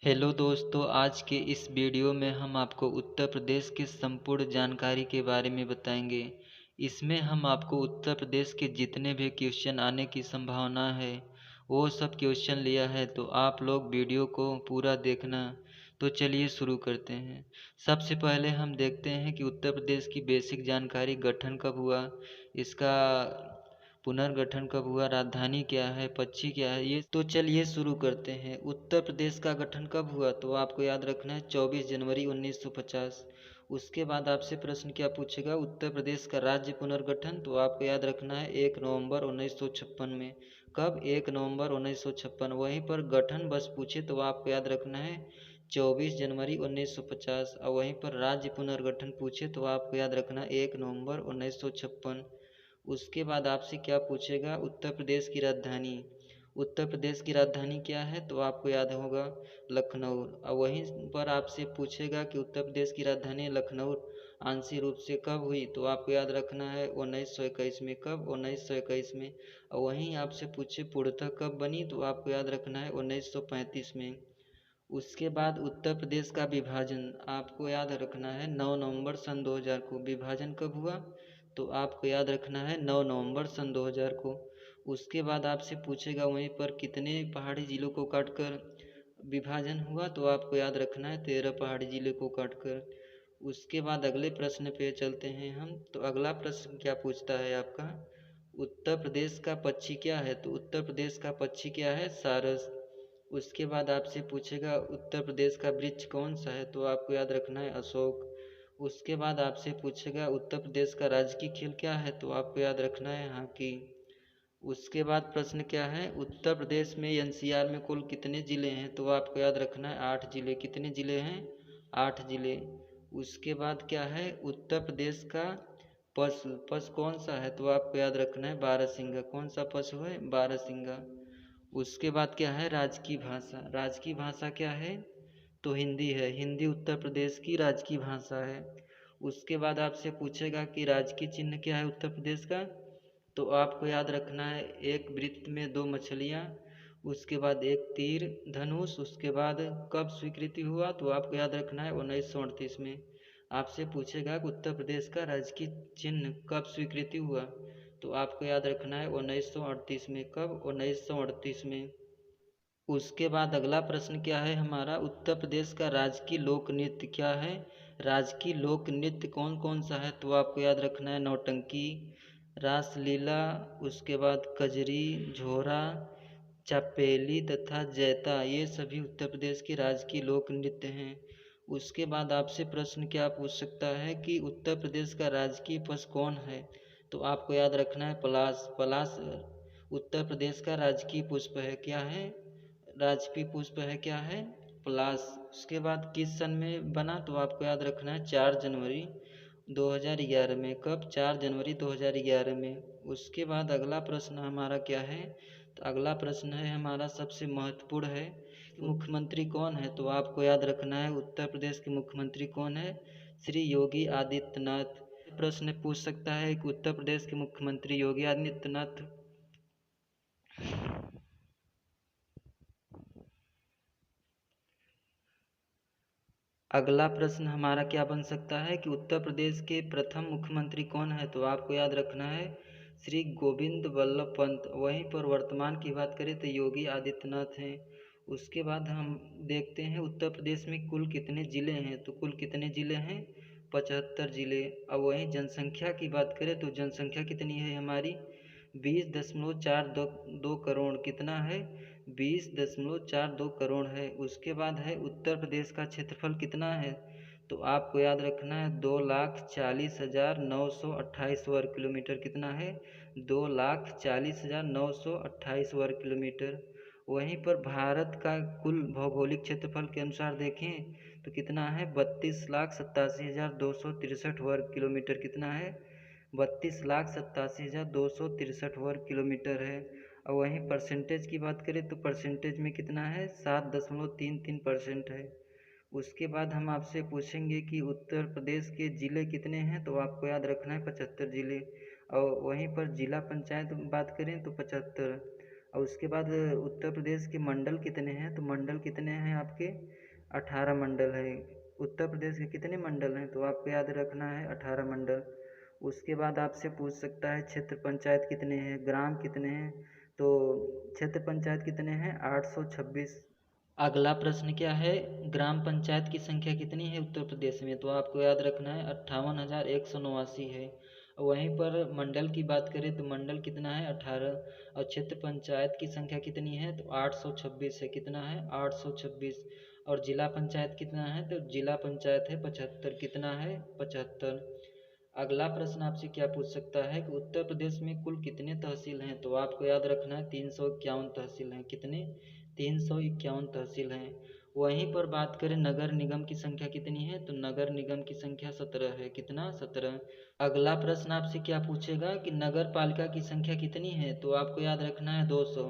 Hello दोस्तों, आज के इस वीडियो में हम आपको उत्तर प्रदेश के संपूर्ण जानकारी के बारे में बताएंगे। इसमें हम आपको उत्तर प्रदेश के जितने भी क्वेश्चन आने की संभावना है वो सब क्वेश्चन लिया है, तो आप लोग वीडियो को पूरा देखना। तो चलिए शुरू करते हैं। सबसे पहले हम देखते हैं कि उत्तर प्रदेश की बेसिक जानकारी। गठन कब हुआ, इसका पुनर्गठन कब हुआ, राजधानी क्या है, पक्षी क्या है, ये तो चलिए शुरू करते हैं। उत्तर प्रदेश का गठन कब हुआ, तो आपको याद रखना है 24 जनवरी 1950। उसके बाद आपसे प्रश्न क्या पूछेगा, उत्तर प्रदेश का राज्य पुनर्गठन, तो आपको याद रखना है 1 नवंबर 1956 में। कब, 1 नवंबर 1956। वहीं पर गठन बस पूछे तो आपको याद रखना है 24 जनवरी 1950। और वहीं पर राज्य पुनर्गठन पूछे तो आपको याद रखना है 1 नवंबर 1956। उसके बाद आपसे क्या पूछेगा, उत्तर प्रदेश की राजधानी। उत्तर प्रदेश की राजधानी क्या है, तो आपको याद होगा लखनऊ। और वहीं पर आपसे पूछेगा कि उत्तर प्रदेश की राजधानी लखनऊ आंशिक रूप से कब हुई, तो आपको याद रखना है 1921 में। कब, 1921 में। और वहीं आपसे पूछे पूर्णतः कब बनी, तो आपको याद रखना है 1935 में। उसके बाद उत्तर प्रदेश का विभाजन आपको याद रखना है 9 नवंबर सन 2000 को। विभाजन कब हुआ, तो आपको याद रखना है 9 नवंबर सन 2000 को। उसके बाद आपसे पूछेगा वहीं पर कितने पहाड़ी जिलों को काटकर विभाजन हुआ, तो आपको याद रखना है 13 पहाड़ी जिले को काटकर। उसके बाद अगले प्रश्न पे चलते हैं हम। तो अगला प्रश्न क्या पूछता है आपका, उत्तर प्रदेश का पक्षी क्या है, तो उत्तर प्रदेश का पक्षी क्या है, सारस। उसके बाद आपसे पूछेगा उत्तर प्रदेश का वृक्ष कौन सा है, तो आपको याद रखना है अशोक। उसके बाद आपसे पूछेगा उत्तर प्रदेश का राजकीय खेल क्या है, तो आपको याद रखना है हॉकी। उसके बाद प्रश्न क्या है, उत्तर प्रदेश में एनसीआर में कुल कितने ज़िले हैं, तो आपको याद रखना है 8 ज़िले। कितने ज़िले हैं, 8 ज़िले। उसके बाद क्या है, उत्तर प्रदेश का पशु पशु कौन सा है, तो आपको याद रखना है बारहसिंगा। कौन सा पशु है, बारहसिंगा। उसके बाद क्या है, राजकीय भाषा। राजकीय भाषा क्या है, तो हिंदी है। हिंदी उत्तर प्रदेश की राजकीय भाषा है। उसके बाद आपसे पूछेगा कि राजकीय चिन्ह क्या है उत्तर प्रदेश का, तो आपको याद रखना है एक वृत्त में 2 मछलियाँ, उसके बाद एक तीर धनुष। उसके बाद कब स्वीकृति हुआ, तो आपको याद रखना है 1938 में। आपसे पूछेगा कि उत्तर प्रदेश का राजकीय चिन्ह कब स्वीकृति हुआ, तो आपको याद रखना है 1938 में। कब, 1938 में। उसके बाद अगला प्रश्न क्या है हमारा, उत्तर प्रदेश का राजकीय लोक नृत्य क्या है। राजकीय लोक नृत्य कौन कौन सा है, तो आपको याद रखना है नौटंकी, रासलीला, उसके बाद कजरी, झोरा, चापेली तथा जैता। ये सभी उत्तर प्रदेश के राजकीय लोक नृत्य हैं। उसके बाद आपसे प्रश्न क्या पूछ सकता है कि उत्तर प्रदेश का राजकीय पशु कौन है, तो आपको याद रखना है पलाश। पलाश उत्तर प्रदेश का राजकीय पुष्प है। क्या है, राजकीय पुष्प है, क्या है, पलाश। उसके बाद किस सन में बना, तो आपको याद रखना है 4 जनवरी 2011 में। कब, 4 जनवरी 2011 में। उसके बाद अगला प्रश्न हमारा क्या है, तो अगला प्रश्न है हमारा सबसे महत्वपूर्ण है, मुख्यमंत्री कौन है, तो आपको याद रखना है उत्तर प्रदेश के मुख्यमंत्री कौन है, श्री योगी आदित्यनाथ। प्रश्न पूछ सकता है कि उत्तर प्रदेश के मुख्यमंत्री योगी आदित्यनाथ। अगला प्रश्न हमारा क्या बन सकता है कि उत्तर प्रदेश के प्रथम मुख्यमंत्री कौन है, तो आपको याद रखना है श्री गोविंद वल्लभ पंत। वहीं पर वर्तमान की बात करें तो योगी आदित्यनाथ हैं। उसके बाद हम देखते हैं उत्तर प्रदेश में कुल कितने ज़िले हैं, तो कुल कितने ज़िले हैं, 75 ज़िले। और वहीं जनसंख्या की बात करें तो जनसंख्या कितनी है हमारी, 20.42 करोड़। कितना है, 20.42 करोड़ है। उसके बाद है उत्तर प्रदेश का क्षेत्रफल कितना है, तो आपको याद रखना है 2,40,928 वर्ग किलोमीटर। कितना है, 2,40,928 वर्ग किलोमीटर। वहीं पर भारत का कुल भौगोलिक क्षेत्रफल के अनुसार देखें तो कितना है, 32,87,263 वर्ग किलोमीटर। कितना है, 32,87,263 वर्ग किलोमीटर है। और वहीं परसेंटेज की बात करें तो परसेंटेज में कितना है, 7.33% है। उसके बाद हम आपसे पूछेंगे कि उत्तर प्रदेश के ज़िले कितने हैं, तो आपको याद रखना है 75 ज़िले। और वहीं पर जिला पंचायत बात करें तो 75। और उसके बाद उत्तर प्रदेश के मंडल कितने हैं, तो मंडल कितने हैं आपके 18 मंडल है। उत्तर प्रदेश के कितने मंडल हैं, तो आपको याद रखना है 18 मंडल। उसके बाद आपसे पूछ सकता है क्षेत्र पंचायत कितने हैं, ग्राम कितने हैं, तो क्षेत्र पंचायत कितने हैं 826। अगला प्रश्न क्या है, ग्राम पंचायत की संख्या कितनी है उत्तर प्रदेश में, तो आपको याद रखना है 58,189 है। वहीं पर मंडल की बात करें तो मंडल कितना है 18, और क्षेत्र पंचायत की संख्या कितनी है तो 826 है। कितना है 826। और जिला पंचायत कितना है, तो जिला पंचायत है 75। कितना है 75। अगला प्रश्न आपसे क्या पूछ सकता है कि उत्तर प्रदेश में कुल कितने तहसील हैं, तो आपको याद रखना है 351 तहसील हैं। कितने 351 तहसील हैं। वहीं पर बात करें नगर निगम की संख्या कितनी है, तो नगर निगम की संख्या 17 है। कितना 17। अगला प्रश्न आपसे क्या पूछेगा कि नगर पालिका की संख्या कितनी है, तो आपको याद रखना है 200।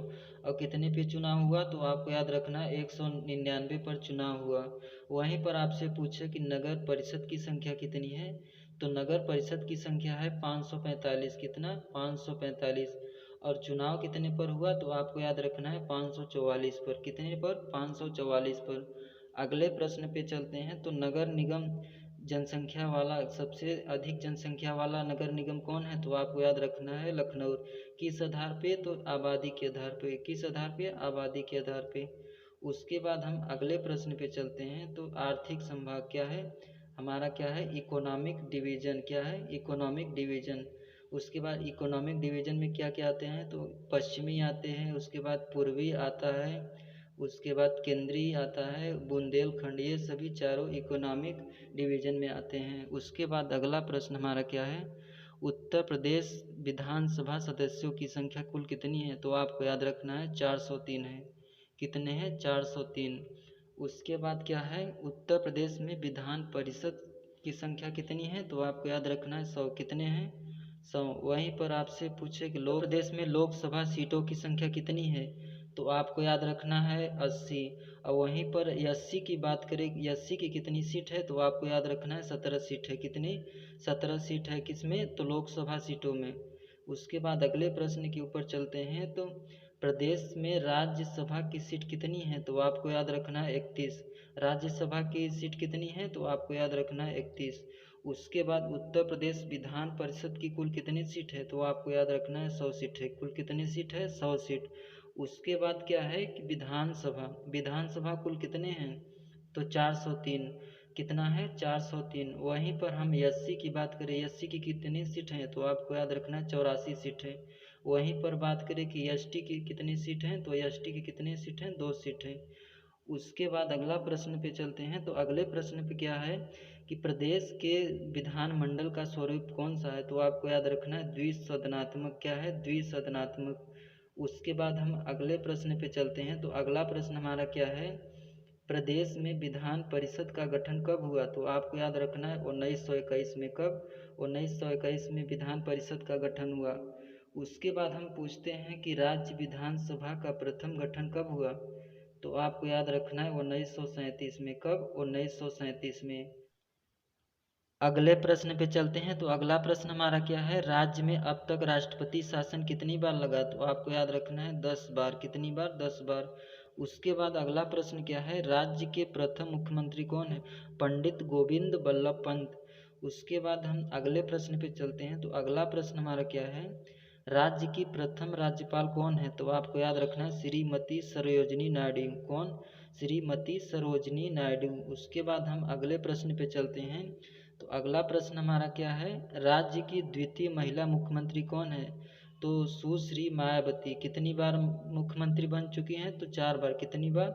और कितने पे चुनाव हुआ, तो आपको याद रखना है 199 पर चुनाव हुआ। वहीं पर आपसे पूछे कि नगर परिषद की संख्या कितनी है, तो नगर परिषद की संख्या है 545। कितना 545। और चुनाव कितने पर हुआ, तो आपको याद रखना है 544 पर। कितने पर 544 पर। अगले प्रश्न पे चलते हैं, तो नगर निगम जनसंख्या वाला सबसे अधिक जनसंख्या वाला नगर निगम कौन है, तो आपको याद रखना है लखनऊ। किस आधार पे, तो आबादी के आधार पे। किस आधार पे, आबादी के आधार पे। उसके बाद हम अगले प्रश्न पे चलते हैं, तो आर्थिक संभाग क्या है हमारा, क्या है इकोनॉमिक डिवीजन। क्या है इकोनॉमिक डिवीजन। उसके बाद इकोनॉमिक डिवीजन में क्या क्या आते हैं, तो पश्चिमी आते हैं, उसके बाद पूर्वी आता है, उसके बाद केंद्रीय आता है, बुंदेलखंड, ये सभी चारों इकोनॉमिक डिवीजन में आते हैं। उसके बाद अगला प्रश्न हमारा क्या है, उत्तर प्रदेश विधानसभा सदस्यों की संख्या कुल कितनी है, तो आपको याद रखना है 403 है। कितने हैं 403। उसके बाद क्या है, उत्तर प्रदेश में विधान परिषद की संख्या कितनी है, तो आपको याद रखना है 100। कितने हैं 100। वहीं पर आपसे पूछे कि लोक प्रदेश में लोकसभा सीटों की संख्या कितनी है, तो आपको याद रखना है 80। और वहीं पर 80 की बात करें, 80 की कितनी सीट है, तो आपको याद रखना है 17 सीट है। कितनी 17 सीट है किसमें, तो लोकसभा सीटों में। उसके बाद अगले प्रश्न के ऊपर चलते हैं, तो प्रदेश में राज्यसभा की सीट कितनी है, तो आपको याद रखना है 31। राज्यसभा की सीट कितनी है, तो आपको याद रखना है 31। उसके बाद उत्तर प्रदेश विधान परिषद की कुल कितनी सीट है, तो आपको याद रखना है 100 सीट है। कुल कितनी सीट है 100 सीट। उसके बाद क्या है कि विधानसभा, विधानसभा कुल कितने हैं, तो 403। कितना है 403। वहीं पर हम एससी की बात करें, एससी की कितनी सीट हैं, तो आपको याद रखना है 84 सीट है। वहीं पर बात करें कि एसटी की कितनी सीट हैं, तो एसटी की कितनी सीट हैं 2 सीट हैं। उसके बाद अगला प्रश्न पे चलते हैं, तो अगले प्रश्न पे क्या है कि प्रदेश के विधानमंडल का स्वरूप कौन सा है, तो आपको याद रखना है द्विसदनात्मक। क्या है द्विसदनात्मक। उसके बाद हम अगले प्रश्न पे चलते हैं, तो अगला प्रश्न हमारा क्या है, प्रदेश में विधान परिषद का गठन कब हुआ, तो आपको याद रखना है 1921 में। कब 1921 में विधान परिषद का गठन हुआ। उसके बाद हम पूछते हैं कि राज्य विधानसभा का प्रथम गठन कब हुआ, तो आपको याद रखना है 1937 में। कब 1937 में। अगले प्रश्न पे चलते हैं, तो अगला प्रश्न हमारा क्या है, राज्य में अब तक राष्ट्रपति शासन कितनी बार लगा, तो आपको याद रखना है 10 बार। कितनी बार 10 बार। उसके बाद अगला प्रश्न क्या है, राज्य के प्रथम मुख्यमंत्री कौन है, पंडित गोविंद बल्लभ पंत। उसके बाद हम अगले प्रश्न पे चलते हैं, तो अगला प्रश्न हमारा क्या है, राज्य की प्रथम राज्यपाल कौन है, तो आपको याद रखना है श्रीमती सरोजिनी नायडू। कौन, श्रीमती सरोजिनी नायडू। उसके बाद हम अगले प्रश्न पे चलते हैं, तो अगला प्रश्न हमारा क्या है, राज्य की द्वितीय महिला मुख्यमंत्री कौन है, तो सुश्री मायावती। कितनी बार मुख्यमंत्री बन चुकी हैं, तो 4 बार। कितनी बार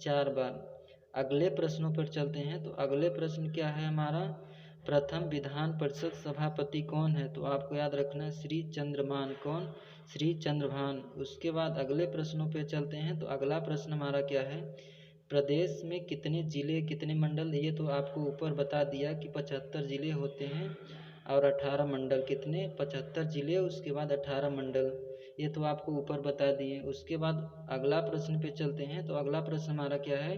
4 बार। अगले प्रश्नों पर चलते हैं, तो अगले प्रश्न क्या है हमारा, प्रथम विधान परिषद सभापति कौन है, तो आपको याद रखना है श्री चंद्रमान। कौन, श्री चंद्रभान। उसके बाद अगले प्रश्नों पे चलते हैं, तो अगला प्रश्न हमारा क्या है, प्रदेश में कितने जिले कितने मंडल, ये तो आपको ऊपर बता दिया कि 75 जिले होते हैं और 18 मंडल। कितने 75 जिले, उसके बाद 18 मंडल, ये तो आपको ऊपर बता दिए। उसके बाद अगला प्रश्न पे चलते हैं, तो अगला प्रश्न हमारा क्या है,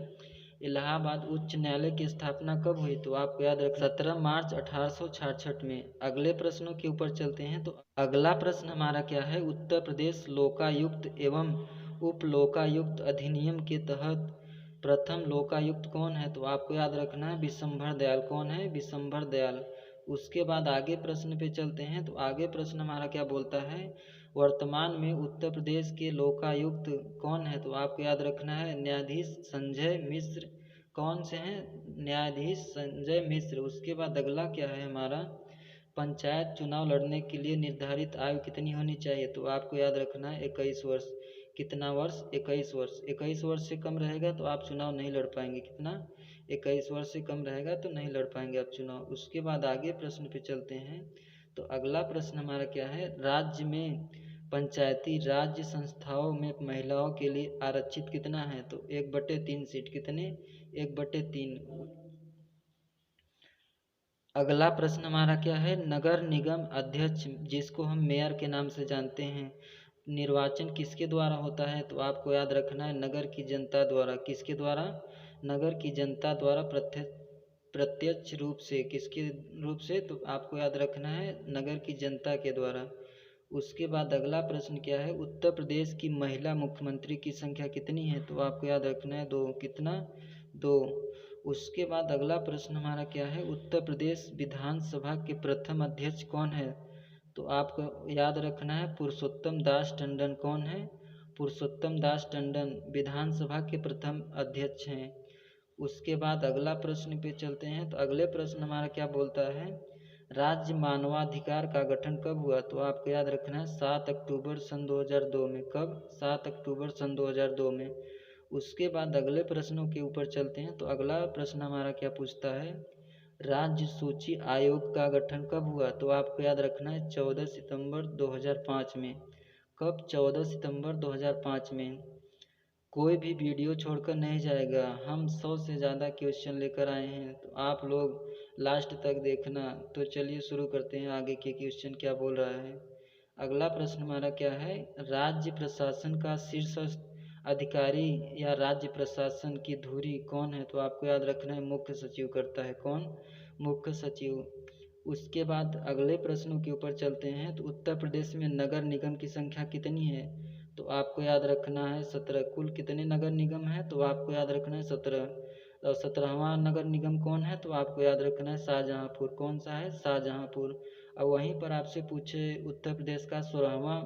इलाहाबाद उच्च न्यायालय की स्थापना कब हुई? तो आपको याद रख 17 मार्च 1866 में। अगले प्रश्नों के ऊपर चलते हैं। तो अगला प्रश्न हमारा क्या है? उत्तर प्रदेश लोकायुक्त एवं उप लोकायुक्त अधिनियम के तहत प्रथम लोकायुक्त कौन है? तो आपको याद रखना है विशंभर दयाल। कौन है? विशंभर दयाल। उसके बाद आगे प्रश्न पे चलते हैं। तो आगे प्रश्न हमारा क्या बोलता है? वर्तमान में उत्तर प्रदेश के लोकायुक्त कौन है? तो आपको याद रखना है न्यायाधीश संजय मिश्र। कौन से हैं? न्यायाधीश संजय मिश्र। उसके बाद अगला क्या है हमारा? पंचायत चुनाव लड़ने के लिए निर्धारित आयु कितनी होनी चाहिए? तो आपको याद रखना है 21 वर्ष। कितना वर्ष? 21 वर्ष। 21 वर्ष से कम रहेगा तो आप चुनाव नहीं लड़ पाएंगे। कितना? 21 वर्ष से कम रहेगा तो नहीं लड़ पाएंगे आप चुनाव। उसके बाद आगे प्रश्न पे चलते हैं। तो अगला प्रश्न हमारा क्या है? राज्य में पंचायती राज्य संस्थाओं में महिलाओं के लिए आरक्षित कितना है? तो 1/3 सीट। कितने? 1/3। अगला प्रश्न हमारा क्या है? नगर निगम अध्यक्ष जिसको हम मेयर के नाम से जानते हैं, निर्वाचन किसके द्वारा होता है? तो आपको याद रखना है नगर की जनता द्वारा। किसके द्वारा? नगर की जनता द्वारा प्रत्यक्ष रूप से। किसके रूप से? तो आपको याद रखना है नगर की जनता के द्वारा। उसके बाद अगला प्रश्न क्या है? उत्तर प्रदेश की महिला मुख्यमंत्री की संख्या कितनी है? तो आपको याद रखना है 2। कितना? 2। उसके बाद अगला प्रश्न हमारा क्या है? उत्तर प्रदेश विधानसभा के प्रथम अध्यक्ष कौन है? तो आपको याद रखना है पुरुषोत्तम दास टंडन। कौन है? पुरुषोत्तम दास टंडन विधानसभा के प्रथम अध्यक्ष हैं। उसके बाद अगला प्रश्न पे चलते हैं। तो अगले प्रश्न हमारा क्या बोलता है? राज्य मानवाधिकार का गठन कब हुआ? तो आपको याद रखना है 7 अक्टूबर सन 2002 में। कब? 7 अक्टूबर सन 2002 में। उसके बाद अगले प्रश्नों के ऊपर चलते हैं। तो अगला प्रश्न हमारा क्या पूछता है? राज्य सूची आयोग का गठन कब हुआ? तो आपको याद रखना है 14 सितंबर 2005 में। कब? 14 सितंबर 2005 में। कोई भी वीडियो छोड़कर नहीं जाएगा। हम 100 से ज़्यादा क्वेश्चन लेकर आए हैं, तो आप लोग लास्ट तक देखना। तो चलिए शुरू करते हैं आगे के क्वेश्चन क्या बोल रहा है। अगला प्रश्न हमारा क्या है? राज्य प्रशासन का शीर्ष अधिकारी या राज्य प्रशासन की धुरी कौन है? तो आपको याद रखना है मुख्य सचिव करता है। कौन? मुख्य सचिव। उसके बाद अगले प्रश्नों के ऊपर चलते हैं। तो उत्तर प्रदेश में नगर निगम की संख्या कितनी है? तो आपको याद रखना है 17। कुल कितने नगर निगम है? तो आपको याद रखना है 17। और 17वां नगर निगम कौन है? तो आपको याद रखना है शाहजहाँपुर। कौन सा है? शाहजहाँपुर। और वहीं पर आपसे पूछे उत्तर प्रदेश का 16वां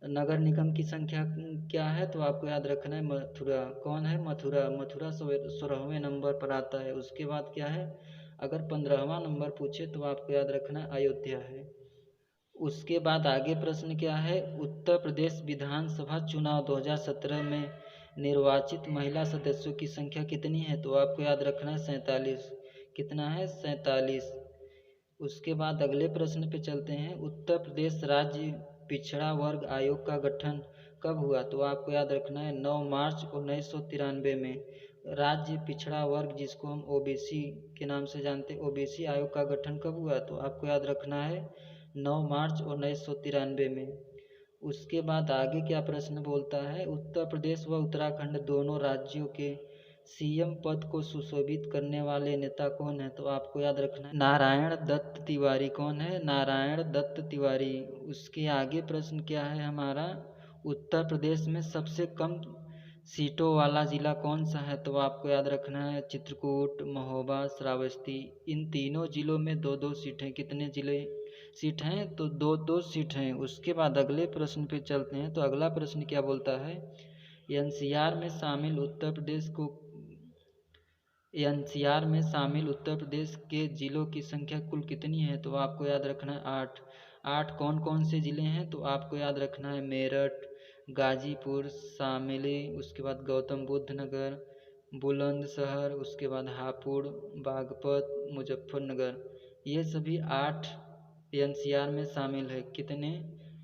नगर निगम की संख्या क्या है? तो आपको याद रखना है मथुरा। कौन है? मथुरा। मथुरा 16वें नंबर पर आता है। उसके बाद क्या है? अगर 15वां नंबर पूछे तो आपको याद रखना है अयोध्या है। उसके बाद आगे प्रश्न क्या है? उत्तर प्रदेश विधानसभा चुनाव 2017 में निर्वाचित महिला सदस्यों की संख्या कितनी है? तो आपको याद रखना है 47। कितना है? 47। उसके बाद अगले प्रश्न पे चलते हैं। उत्तर प्रदेश राज्य पिछड़ा वर्ग आयोग का गठन कब हुआ? तो आपको याद रखना है 9 मार्च 1993 में। राज्य पिछड़ा वर्ग जिसको हम ओबीसी के नाम से जानते हैं, ओबीसी आयोग का गठन कब हुआ? तो आपको याद रखना है 9 मार्च 1993 में। उसके बाद आगे क्या प्रश्न बोलता है? उत्तर प्रदेश व उत्तराखंड दोनों राज्यों के सीएम पद को सुशोभित करने वाले नेता कौन है? तो आपको याद रखना है नारायण दत्त तिवारी। कौन है? नारायण दत्त तिवारी। उसके आगे प्रश्न क्या है हमारा? उत्तर प्रदेश में सबसे कम सीटों वाला जिला कौन सा है? तो आपको याद रखना है चित्रकूट, महोबा, श्रावस्ती। इन तीनों जिलों में 2-2 सीटें। कितने जिले सीट हैं? तो 2-2 सीट हैं। उसके बाद अगले प्रश्न पे चलते हैं। तो अगला प्रश्न क्या बोलता है? एनसीआर में शामिल उत्तर प्रदेश के जिलों की संख्या कुल कितनी है? तो आपको याद रखना है 8। 8 कौन कौन से जिले हैं? तो आपको याद रखना है मेरठ, गाजीपुर, शामली, उसके बाद गौतम बुद्ध नगर, बुलंदशहर, उसके बाद हापुड़, बागपत, मुजफ्फरनगर। ये सभी 8 एनसीआर में शामिल है। कितने?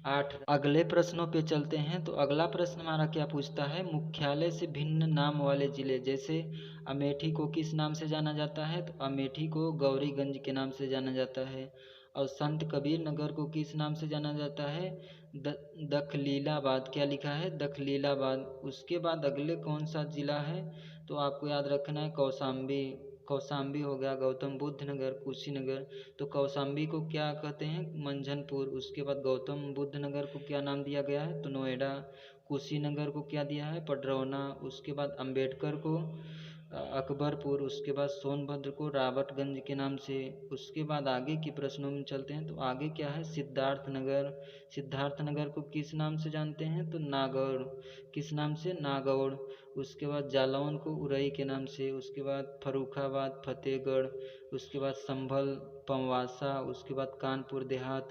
8। अगले प्रश्नों पे चलते हैं। तो अगला प्रश्न हमारा क्या पूछता है? मुख्यालय से भिन्न नाम वाले जिले। जैसे अमेठी को किस नाम से जाना जाता है? तो अमेठी को गौरीगंज के नाम से जाना जाता है। और संत कबीर नगर को किस नाम से जाना जाता है? दखलीलाबाद, क्या लिखा है? दखलीलाबाद। उसके बाद अगले कौन सा जिला है? तो आपको याद रखना है कौशाम्बी। कौशाम्बी हो गया, गौतम बुद्ध नगर, कुशीनगर। तो कौशाम्बी को क्या कहते हैं? मंझनपुर। उसके बाद गौतम बुद्ध नगर को क्या नाम दिया गया है? तो नोएडा। कुशीनगर को क्या दिया है? पडरौना। उसके बाद अम्बेडकर को अकबरपुर। उसके बाद सोनभद्र को राबर्टगंज के नाम से। उसके बाद आगे के प्रश्नों में चलते हैं। तो आगे क्या है? सिद्धार्थनगर। सिद्धार्थनगर को किस नाम से जानते हैं? तो नागौर। किस नाम से? नागौर। उसके बाद जालौन को उरई के नाम से। उसके बाद फर्रुखाबाद, फतेहगढ़। उसके बाद संभल, पंवासा। उसके बाद कानपुर देहात,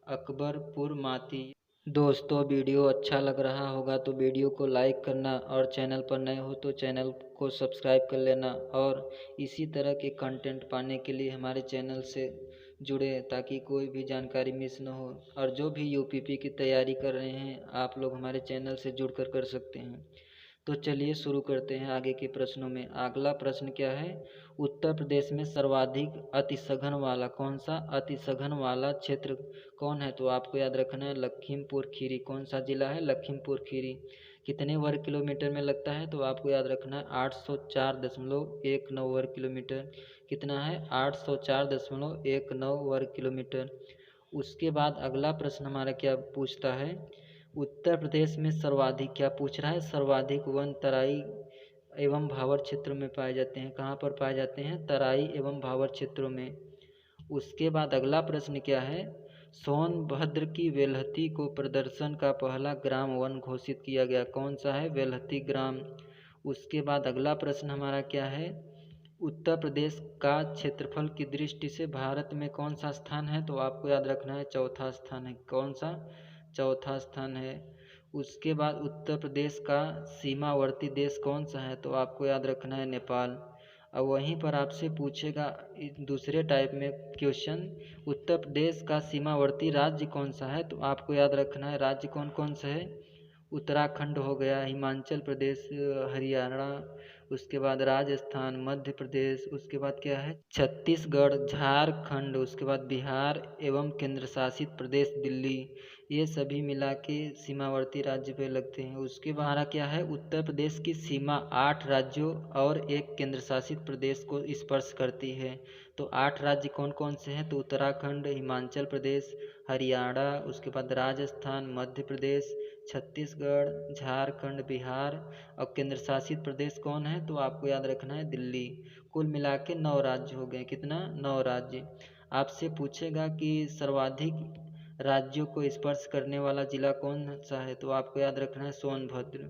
अकबरपुर माती। दोस्तों वीडियो अच्छा लग रहा होगा तो वीडियो को लाइक करना, और चैनल पर नए हो तो चैनल को सब्सक्राइब कर लेना, और इसी तरह के कंटेंट पाने के लिए हमारे चैनल से जुड़े ताकि कोई भी जानकारी मिस न हो। और जो भी यूपीपी की तैयारी कर रहे हैं आप लोग हमारे चैनल से जुड़कर कर सकते हैं। तो चलिए शुरू करते हैं आगे के प्रश्नों में। अगला प्रश्न क्या है? उत्तर प्रदेश में सर्वाधिक अतिसघन वाला कौन सा अतिसघन वाला क्षेत्र कौन है? तो आपको याद रखना है लखीमपुर खीरी। कौन सा जिला है? लखीमपुर खीरी। कितने वर्ग किलोमीटर में लगता है? तो आपको याद रखना है 804.19 वर्ग किलोमीटर। कितना है? 804.19 वर्ग किलोमीटर। उसके बाद अगला प्रश्न हमारा क्या पूछता है? उत्तर प्रदेश में सर्वाधिक, क्या पूछ रहा है? सर्वाधिक वन तराई एवं भावर क्षेत्रों में पाए जाते हैं। कहाँ पर पाए जाते हैं? तराई एवं भावर क्षेत्रों में। उसके बाद अगला प्रश्न क्या है? सोनभद्र की वेलहती को प्रदर्शन का पहला ग्राम वन घोषित किया गया। कौन सा है? वेलहती ग्राम। उसके बाद अगला प्रश्न हमारा क्या है? उत्तर प्रदेश का क्षेत्रफल की दृष्टि से भारत में कौन सा स्थान है? तो आपको याद रखना है चौथा स्थान है। कौन सा? चौथा स्थान है। उसके बाद उत्तर प्रदेश का सीमावर्ती देश कौन सा है? तो आपको याद रखना है नेपाल। अब वहीं पर आपसे पूछेगा दूसरे टाइप में क्वेश्चन, उत्तर प्रदेश का सीमावर्ती राज्य कौन सा है? तो आपको याद रखना है राज्य कौन कौन सा है? उत्तराखंड हो गया, हिमाचल प्रदेश, हरियाणा, उसके बाद राजस्थान, मध्य प्रदेश, उसके बाद क्या है? छत्तीसगढ़, झारखंड, उसके बाद बिहार एवं केंद्र शासित प्रदेश दिल्ली। ये सभी मिला के सीमावर्ती राज्य पे लगते हैं। उसके बाद हमारा क्या है? उत्तर प्रदेश की सीमा 8 राज्यों और एक केंद्र शासित प्रदेश को स्पर्श करती है। तो 8 राज्य कौन कौन से हैं? तो उत्तराखंड, हिमाचल प्रदेश, हरियाणा, उसके बाद राजस्थान, मध्य प्रदेश, छत्तीसगढ़, झारखंड, बिहार, और केंद्र शासित प्रदेश कौन है? तो आपको याद रखना है दिल्ली। कुल मिला के 9 राज्य हो गए। कितना? 9 राज्य। आपसे पूछेगा कि सर्वाधिक राज्यों को स्पर्श करने वाला जिला कौन सा है? तो आपको याद रखना है सोनभद्र।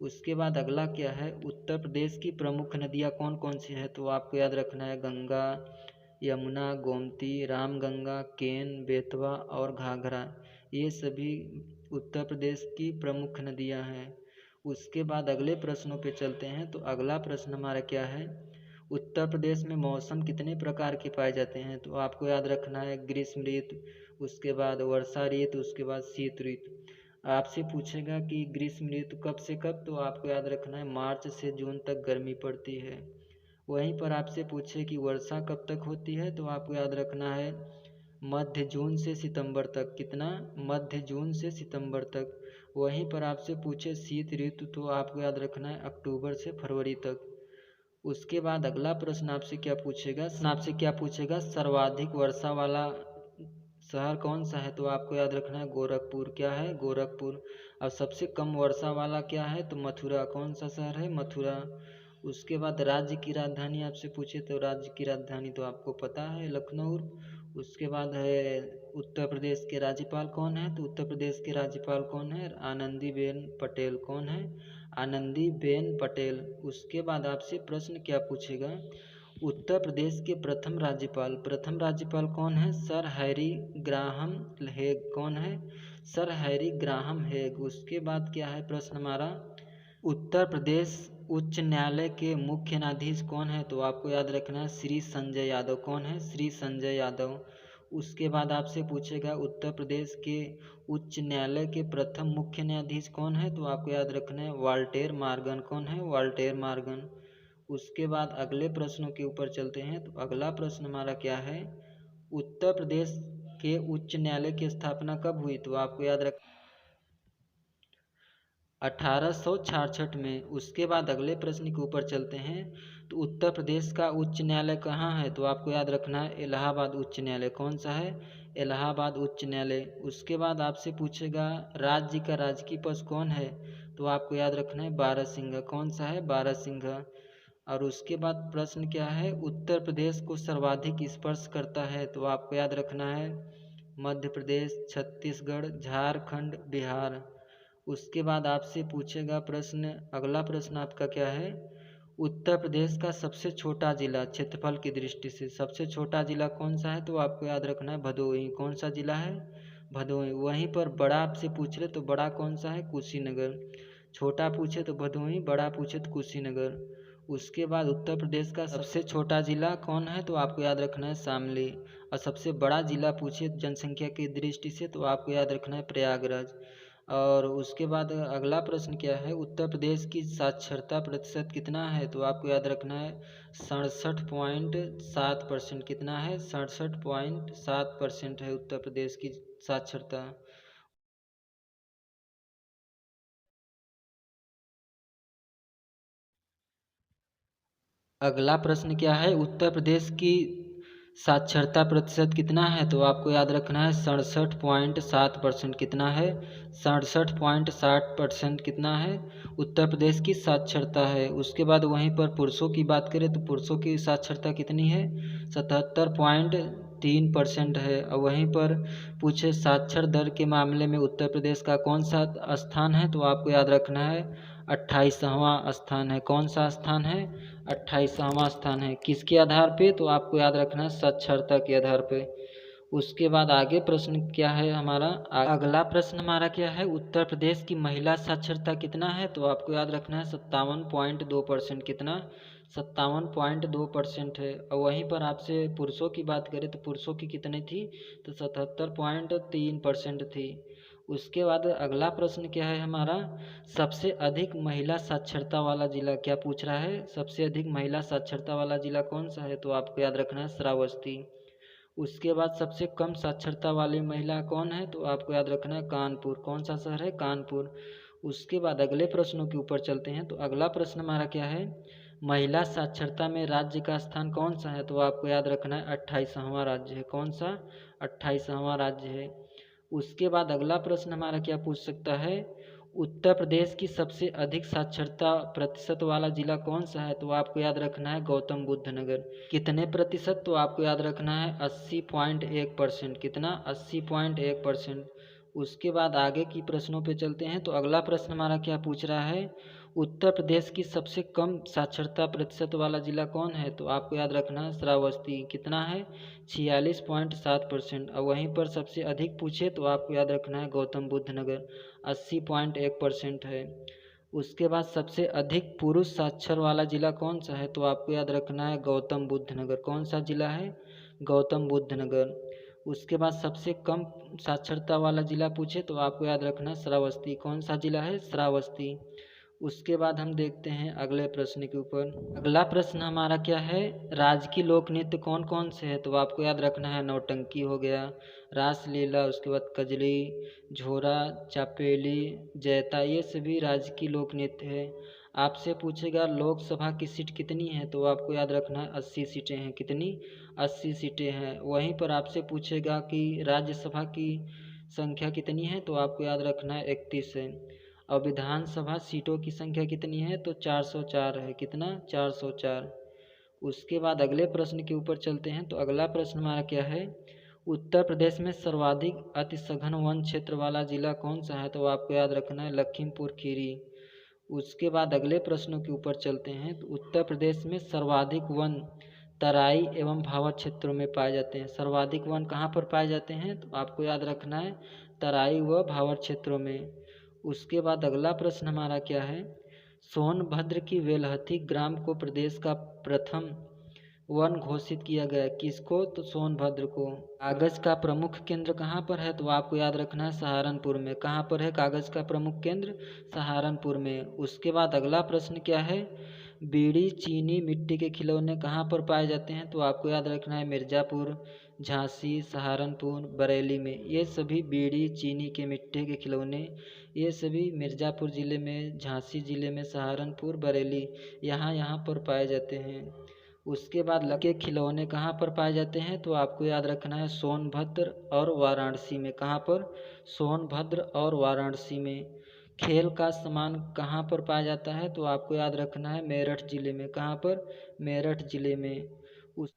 उसके बाद अगला क्या है? उत्तर प्रदेश की प्रमुख नदियाँ कौन कौन सी है? तो आपको याद रखना है गंगा, यमुना, गोमती, रामगंगा, केन, बेतवा और घाघरा। ये सभी उत्तर प्रदेश की प्रमुख नदियाँ हैं। उसके बाद अगले प्रश्नों पे चलते हैं। तो अगला प्रश्न हमारा क्या है? उत्तर प्रदेश में मौसम कितने प्रकार के पाए जाते हैं? तो आपको याद रखना है ग्रीष्म ऋतु, उसके बाद वर्षा ऋतु, उसके बाद शीत ऋतु। आपसे पूछेगा कि ग्रीष्म ऋतु कब से कब? तो आपको याद रखना है मार्च से जून तक गर्मी पड़ती है। वहीं पर आपसे पूछे कि वर्षा कब तक होती है? तो आपको याद रखना है मध्य जून से सितंबर तक। कितना? मध्य जून से सितंबर तक। वहीं पर आपसे पूछे शीत ऋतु, तो आपको याद रखना है अक्टूबर से फरवरी तक। उसके बाद अगला प्रश्न आपसे क्या पूछेगा? सर्वाधिक वर्षा वाला शहर कौन सा है? तो आपको याद रखना है गोरखपुर। क्या है? गोरखपुर। और सबसे कम वर्षा वाला क्या है? तो मथुरा। कौन सा शहर है? मथुरा। उसके बाद राज्य की राजधानी आपसे पूछे तो राज्य की राजधानी तो आपको पता है लखनऊ। उसके बाद है उत्तर प्रदेश के राज्यपाल कौन है? तो उत्तर प्रदेश के राज्यपाल कौन है? आनंदीबेन पटेल। कौन है? आनंदीबेन पटेल। उसके बाद आपसे प्रश्न क्या पूछेगा? उत्तर प्रदेश के प्रथम राज्यपाल कौन है? Sir Harry Graham Hague. कौन है? Sir Harry Graham Hague. उसके बाद क्या है प्रश्न हमारा? उत्तर प्रदेश उच्च न्यायालय के मुख्य न्यायाधीश कौन है? तो आपको याद रखना है श्री संजय यादव। कौन है? श्री संजय यादव। उसके बाद आपसे पूछेगा उत्तर प्रदेश के उच्च न्यायालय के प्रथम मुख्य न्यायाधीश कौन है? तो आपको याद रखना है वाल्टेर मॉर्गन। कौन है? Voltaire Morgan. उसके बाद अगले प्रश्नों के ऊपर चलते हैं। तो अगला प्रश्न हमारा क्या है? उत्तर प्रदेश के उच्च न्यायालय की स्थापना कब हुई? तो आपको याद रख 1866 में। उसके बाद अगले प्रश्न के ऊपर चलते हैं। तो उत्तर प्रदेश का उच्च न्यायालय कहाँ है? तो आपको याद रखना है इलाहाबाद उच्च न्यायालय। कौन सा है? इलाहाबाद उच्च न्यायालय। उसके बाद आपसे पूछेगा राज्य का राजकीय पशु कौन है? तो आपको याद रखना है बारहसिंघा। कौन सा है? बारहसिंघा। और उसके बाद प्रश्न क्या है? उत्तर प्रदेश को सर्वाधिक स्पर्श करता है? तो आपको याद रखना है मध्य प्रदेश, छत्तीसगढ़, झारखंड, बिहार। उसके बाद आपसे पूछेगा प्रश्न, अगला प्रश्न आपका क्या है? उत्तर प्रदेश का सबसे छोटा जिला क्षेत्रफल की दृष्टि से सबसे छोटा जिला कौन सा है? तो आपको याद रखना है भदोही। कौन सा जिला है? भदोही। वहीं पर बड़ा आपसे पूछ ले तो बड़ा कौन सा है? कुशीनगर। छोटा पूछे तो भदोही, बड़ा पूछे तो कुशीनगर। उसके बाद उत्तर प्रदेश का सबसे छोटा जिला कौन है? तो आपको याद रखना है शामली। और सबसे बड़ा जिला पूछे जनसंख्या की दृष्टि से तो आपको याद रखना है प्रयागराज। और उसके बाद अगला प्रश्न क्या है? उत्तर प्रदेश की साक्षरता प्रतिशत कितना है? तो आपको याद रखना है 67.7%। कितना है? 67.7% है उत्तर प्रदेश की साक्षरता। अगला प्रश्न क्या है? उत्तर प्रदेश की साक्षरता प्रतिशत कितना है? तो आपको याद रखना है 67.7%। कितना है? 67.7% कितना है? उत्तर प्रदेश की साक्षरता है। उसके बाद वहीं पर पुरुषों की बात करें तो पुरुषों की साक्षरता कितनी है? 77.3% है। और वहीं पर पूछे साक्षर दर के मामले में उत्तर प्रदेश का कौन सा स्थान है? तो आपको याद रखना है 28वां स्थान है। कौन सा स्थान है? 28वां स्थान है। किसके आधार पे? तो आपको याद रखना है साक्षरता के आधार पे। उसके बाद आगे प्रश्न क्या है हमारा? अगला प्रश्न हमारा क्या है? उत्तर प्रदेश की महिला साक्षरता कितना है? तो आपको याद रखना है 57.2%। कितना? 57.2% है। और वहीं पर आपसे पुरुषों की बात करें तो पुरुषों की कितनी थी? तो 77.3% थी। उसके बाद अगला प्रश्न क्या है हमारा? सबसे अधिक महिला साक्षरता वाला जिला क्या पूछ रहा है? सबसे अधिक महिला साक्षरता वाला जिला कौन सा है? तो आपको याद रखना है श्रावस्ती। उसके बाद सबसे कम साक्षरता वाली महिला कौन है? तो आपको याद रखना है कानपुर। कौन सा शहर है? कानपुर। उसके बाद अगले प्रश्नों के ऊपर चलते हैं। तो अगला प्रश्न हमारा क्या है? महिला साक्षरता में राज्य का स्थान कौन सा है? तो आपको याद रखना है 28वां राज्य है। कौन सा? 28वां राज्य है। उसके बाद अगला प्रश्न हमारा क्या पूछ सकता है? उत्तर प्रदेश की सबसे अधिक साक्षरता प्रतिशत वाला जिला कौन सा है? तो आपको याद रखना है गौतम बुद्ध नगर। कितने प्रतिशत? तो आपको याद रखना है 80.1%। कितना? 80.1%। उसके बाद आगे की प्रश्नों पे चलते हैं। तो अगला प्रश्न हमारा क्या पूछ रहा है? उत्तर प्रदेश की सबसे कम साक्षरता प्रतिशत वाला जिला कौन है? तो आपको याद रखना है श्रावस्ती। कितना है? 46.7%। और वहीं पर सबसे अधिक पूछे तो आपको याद रखना है गौतम बुद्ध नगर, 80.1% है। उसके बाद सबसे अधिक पुरुष साक्षर वाला जिला कौन सा है? तो आपको याद रखना है गौतम बुद्ध नगर। कौन सा जिला है? गौतम बुद्ध नगर। उसके बाद सबसे कम साक्षरता वाला जिला पूछे तो आपको याद रखना है श्रावस्ती। कौन सा जिला है? श्रावस्ती। उसके बाद हम देखते हैं अगले प्रश्न के ऊपर। अगला प्रश्न हमारा क्या है? राजकीय लोक नृत्य कौन कौन से है? तो आपको याद रखना है नौटंकी हो गया, रासलीला, उसके बाद कजली, झोरा, चापेली, जैता, ये सभी राजकीय लोक नृत्य है। आपसे पूछेगा लोकसभा की सीट कितनी है? तो आपको याद रखना है 80 सीटें हैं। कितनी? 80 सीटें हैं। वहीं पर आपसे पूछेगा कि राज्यसभा की संख्या कितनी है? तो आपको याद रखना है 31 है। और विधानसभा सीटों की संख्या कितनी है? तो 404 है। कितना? 404। उसके बाद अगले प्रश्न के ऊपर चलते हैं। तो अगला प्रश्न हमारा क्या है? उत्तर प्रदेश में सर्वाधिक अति सघन वन क्षेत्र वाला जिला कौन सा है? तो आपको याद रखना है लखीमपुर खीरी। उसके बाद अगले प्रश्नों के ऊपर चलते हैं। तो उत्तर प्रदेश में सर्वाधिक वन तराई एवं भावर क्षेत्रों में पाए जाते हैं। सर्वाधिक वन कहाँ पर पाए जाते हैं? तो आपको याद रखना है तराई व भावर क्षेत्रों में। उसके बाद अगला प्रश्न हमारा क्या है? सोनभद्र की वेलहती ग्राम को प्रदेश का प्रथम वन घोषित किया गया। किसको? तो सोनभद्र को। कागज का प्रमुख केंद्र कहाँ पर है? तो आपको याद रखना है सहारनपुर में। कहाँ पर है कागज का प्रमुख केंद्र? सहारनपुर में। उसके बाद अगला प्रश्न क्या है? बीड़ी चीनी मिट्टी के खिलौने कहाँ पर पाए जाते हैं? तो आपको याद रखना है मिर्ज़ापुर, झांसी, सहारनपुर, बरेली में। ये सभी बीड़ी चीनी के मिट्टी के खिलौने ये सभी मिर्ज़ापुर ज़िले में, झांसी ज़िले में, सहारनपुर, बरेली यहाँ पर पाए जाते हैं। उसके बाद लके खिलौने कहाँ पर पाए जाते हैं, तो आपको याद रखना है सोनभद्र और वाराणसी में। कहाँ पर? सोनभद्र और वाराणसी में। खेल का सामान कहाँ पर पाया जाता है, तो आपको याद रखना है मेरठ ज़िले में। कहाँ पर? मेरठ ज़िले में। उस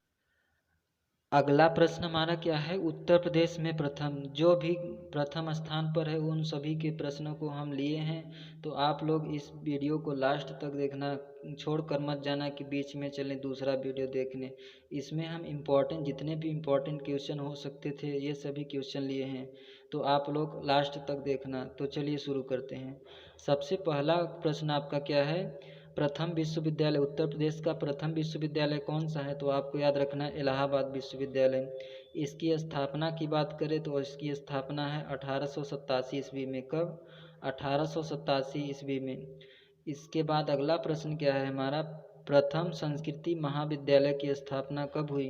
अगला प्रश्न हमारा क्या है, उत्तर प्रदेश में प्रथम, जो भी प्रथम स्थान पर है उन सभी के प्रश्नों को हम लिए हैं। तो आप लोग इस वीडियो को लास्ट तक देखना, छोड़कर मत जाना कि बीच में चलें दूसरा वीडियो देखने। इसमें हम जितने भी इम्पोर्टेंट क्वेश्चन हो सकते थे ये सभी क्वेश्चन लिए हैं, तो आप लोग लास्ट तक देखना। तो चलिए शुरू करते हैं। सबसे पहला प्रश्न आपका क्या है, प्रथम विश्वविद्यालय, उत्तर प्रदेश का प्रथम विश्वविद्यालय कौन सा है, तो आपको याद रखना है इलाहाबाद विश्वविद्यालय। इसकी स्थापना की बात करें तो इसकी स्थापना है 1887 ईस्वी में। कब? 1887 ईस्वी में। इसके बाद अगला प्रश्न क्या है हमारा, प्रथम संस्कृति महाविद्यालय की स्थापना कब हुई,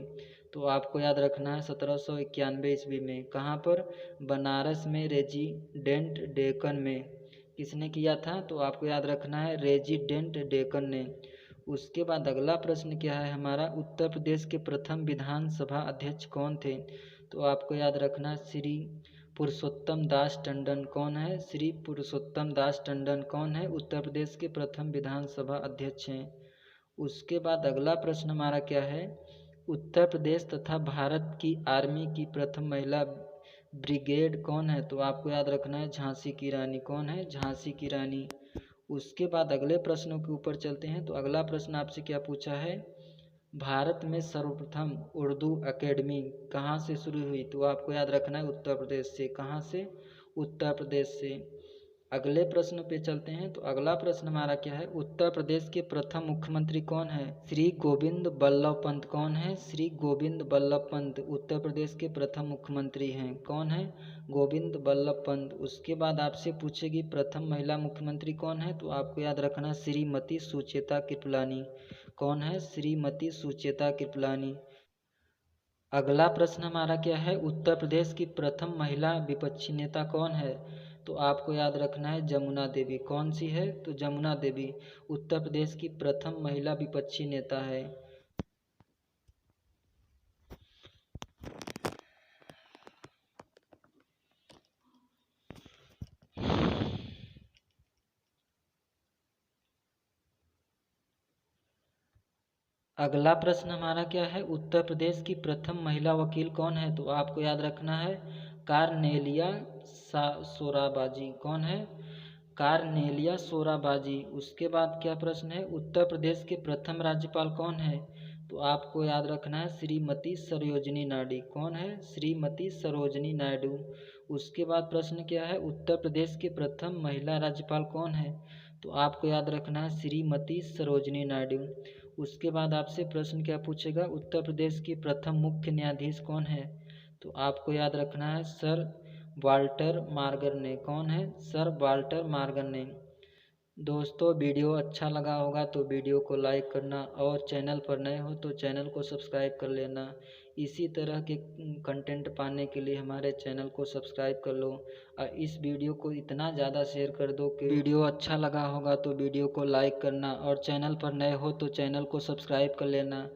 तो आपको याद रखना है 1791 ईस्वी में। कहाँ पर? बनारस में, रेजिडेंट डेक्कन में। किसने किया था, तो आपको याद रखना है रेजिडेंट डेक्कन ने। उसके बाद अगला प्रश्न क्या है हमारा, उत्तर प्रदेश के प्रथम विधानसभा अध्यक्ष कौन थे, तो आपको याद रखना है श्री पुरुषोत्तम दास टंडन। कौन है? श्री पुरुषोत्तम दास टंडन कौन है? उत्तर प्रदेश के प्रथम विधानसभा अध्यक्ष हैं। उसके बाद अगला प्रश्न हमारा क्या है, उत्तर प्रदेश तथा भारत की आर्मी की प्रथम महिला ब्रिगेड कौन है, तो आपको याद रखना है झांसी की रानी। कौन है? झांसी की रानी। उसके बाद अगले प्रश्नों के ऊपर चलते हैं। तो अगला प्रश्न आपसे क्या पूछा है, भारत में सर्वप्रथम उर्दू एकेडमी कहाँ से शुरू हुई, तो आपको याद रखना है उत्तर प्रदेश से। कहाँ से? उत्तर प्रदेश से। अगले प्रश्न पे चलते हैं। तो अगला प्रश्न हमारा क्या है, उत्तर प्रदेश के प्रथम मुख्यमंत्री कौन है, श्री गोविंद बल्लभ पंत। कौन है? श्री गोविंद बल्लभ पंत उत्तर प्रदेश के प्रथम मुख्यमंत्री हैं। कौन है? गोविंद बल्लभ पंत। उसके बाद आपसे पूछेगी प्रथम महिला मुख्यमंत्री कौन है, तो आपको याद रखना श्रीमती सुचेता कृपलानी। कौन है? श्रीमती सुचेता कृपलानी। अगला प्रश्न हमारा क्या है, उत्तर प्रदेश की प्रथम महिला विपक्षी नेता कौन है, तो आपको याद रखना है जमुना देवी। कौन सी है, तो जमुना देवी उत्तर प्रदेश की प्रथम महिला विपक्षी नेता है। अगला प्रश्न हमारा क्या है, उत्तर प्रदेश की प्रथम महिला वकील कौन है, तो आपको याद रखना है कार्नेलिया सोराबाजी। कौन है? कार्नेलिया सोराबाजी। उसके बाद क्या प्रश्न है, उत्तर प्रदेश के प्रथम राज्यपाल कौन है, तो आपको याद रखना है श्रीमती सरोजिनी नायडू। कौन है? श्रीमती सरोजिनी नायडू। उसके बाद प्रश्न क्या है, उत्तर प्रदेश के प्रथम महिला राज्यपाल कौन है, तो आपको याद रखना है श्रीमती सरोजिनी नायडू। उसके बाद आपसे प्रश्न क्या पूछेगा, उत्तर प्रदेश की प्रथम मुख्य न्यायाधीश कौन है, तो आपको याद रखना है सर वाल्टर मार्गर ने। कौन है? सर वाल्टर मार्गर ने। दोस्तों वीडियो अच्छा लगा होगा तो वीडियो को लाइक करना, और चैनल पर नए हो तो चैनल को सब्सक्राइब कर लेना। इसी तरह के कंटेंट पाने के लिए हमारे चैनल को सब्सक्राइब कर लो, और इस वीडियो को इतना ज़्यादा शेयर कर दो कि वीडियो अच्छा लगा होगा तो वीडियो को लाइक करना, और चैनल पर नए हो तो चैनल को सब्सक्राइब कर लेना।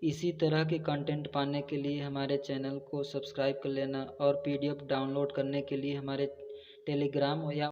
इसी तरह के कंटेंट पाने के लिए हमारे चैनल को सब्सक्राइब कर लेना, और PDF डाउनलोड करने के लिए हमारे टेलीग्राम या